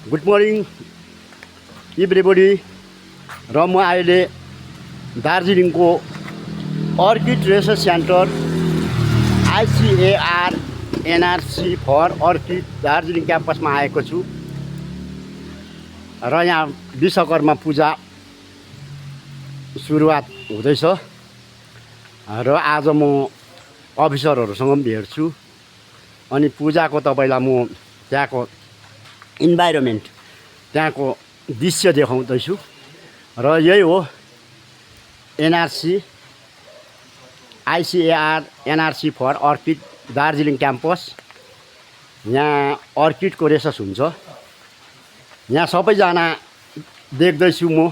Good morning everybody. र म अहिले दार्जिलिङको orchid research centre ICAR NRC for orchid Darjeeling क्याम्पसमा आएको छु। र यहाँ विश्वकर्मा पूजा सुरुवात हुँदैछ र आज म अफिसरहरूसँग पनि भेट्छु अनि पूजाको तपाईँलाई म त्यहाँको इन्भाइरोमेन्ट त्यहाँको दृश्य देखाउँदैछु। र यही हो ICAR NRC for orchid Darjeeling campus. यहाँ अर्किडको रेसर्च हुन्छ। यहाँ सबैजना देख्दैछु म।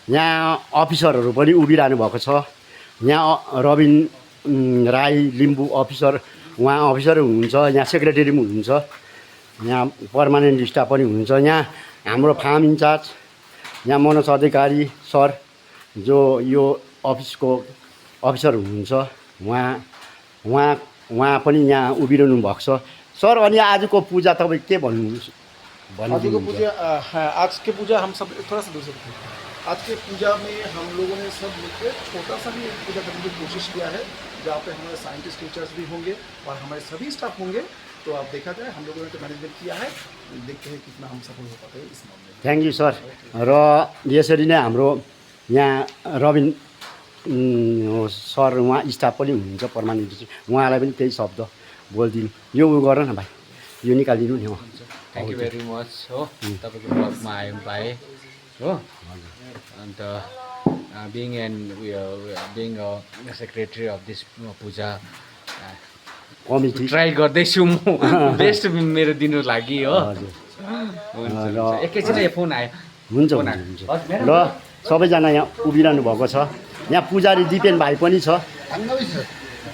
यहाँ अफिसरहरू पनि उभिरहनु भएको छ। यहाँ रबिन राई लिम्बू अफिसर, उहाँ अफिसर हुनुहुन्छ। यहाँ सेक्रेटरी पनि हुनुहुन्छ। यहाँ पर्मानेन्ट स्टाफ पनि हुनुहुन्छ। यहाँ हाम्रो फार्म इन्चार्ज यहाँ मनोज अधिकारी सर जो यो अफिसको अफिसर हुनुहुन्छ, उहाँ पनि यहाँ उभिरहनु भएको छ। सर अनि आजको पूजा तपाईँ के भन्नुहुन्छ? आज की पूजा आज की पूजा हम सब थोड़ा सा दूसरे आज के पूजा में हम लोगों ने सब मिलकर छोटा सा भी पूजा करने की कोशिश किया है, जहाँ पे हमारे साइंटिस्ट टीचर्स भी होंगे और हमारे सभी स्टाफ होंगे। तो आप देखा जाए हम लोगों ने तो मैनेजमेंट किया है, देखते हैं कितना हम सफल हो पाते हैं इस मामले में। Thank you sir. र यसरी नै हाम्रो यहाँ रबिन सर उहाँ स्टाफ पनि हुनुहुन्छ पर्मानेन्ट, उहाँलाई पनि केही शब्द बोलिदिनु। यो उ गर न भाइ, यो निकालिदिनु नि। थ्याङ्क यू भेरी मच हो, तपाईँको ब्लगमा आउनु पाएँ हो। And being secretary of this puja committee try गर्दैछु म बेस्ट मेरो दिनु लागि हो। र एकैछिन यो फोन आयो। हुन्छ हुन्छ। र सबैजना यहाँ उभिरहनु भएको छ। यहाँ पुजारी दिपेन भाइ पनि छ।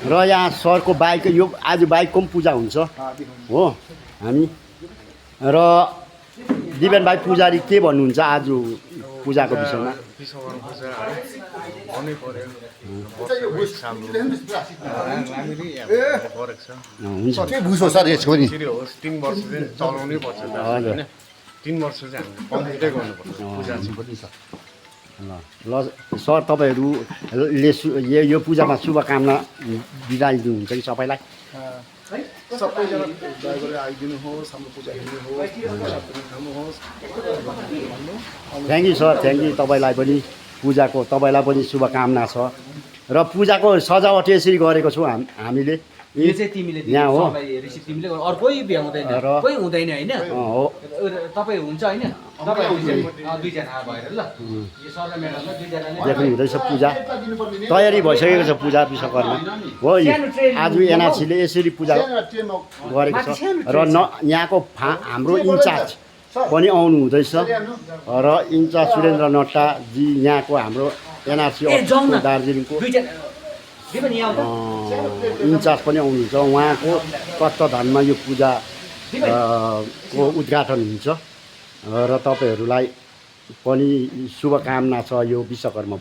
र यहाँ सरको बाइक, यो आज बाइकको पनि पूजा हुन्छ हो हामी। र दिपेन भाइ पुजारी के भन्नुहुन्छ आज पूजाको विषयमा? हुन्छ बुझ्नु सर यसको नि 3 वर्ष चाहिँ चलाउनै पर्छ होइन। 3 वर्ष चाहिँ हामीले कम्प्लिटै गर्नुपर्छ पूजा चाहिँ। ल सर तपाईँहरूले यो पूजामा शुभकामना बिताइदिनुहुन्छ कि सबैलाई? सबैजना दया गरेर आइदिनुहोस्, हाम्रो पूजा हेर्नुहोस्, प्रसाद पनि खानुहोस्। Thank you sir, thank you. तपाईँलाई पनि पूजाको तपाईँलाई पनि शुभकामना छ। र पूजाको सजावट यसरी गरेको छौँ हामीले। यो चाहिँ तिमीले यहाँ हो रिसिभ तिमीले गर्नु, अरू कोही भ्याउँदैन, कोही हुँदैन होइन। हो तपाईँ हुन्छ होइन, तपाईँ दुईजना भएर ल यो सर र म्याडम दुईजनाले देख्नु हुँदैछ। पूजा तयारी भइसकेको छ पूजा विश्वकर्मा हो। आज एनआरसीले यसरी पूजा गरेको छ। र यहाँको हाम्रो इन्चार्ज पनि आउनु हुँदैछ। र इन्चार्ज सुरेन्द्र नट्टाजी यहाँको हाम्रो एनआरसी दार्जिलिङको इन्चार्ज पनि आउनुहुन्छ। उहाँको तत्त्वावधानमा यो पूजा को उद्घाटन हुन्छ। र तपाईँहरूलाई पनि शुभकामना छ यो विश्वकर्मा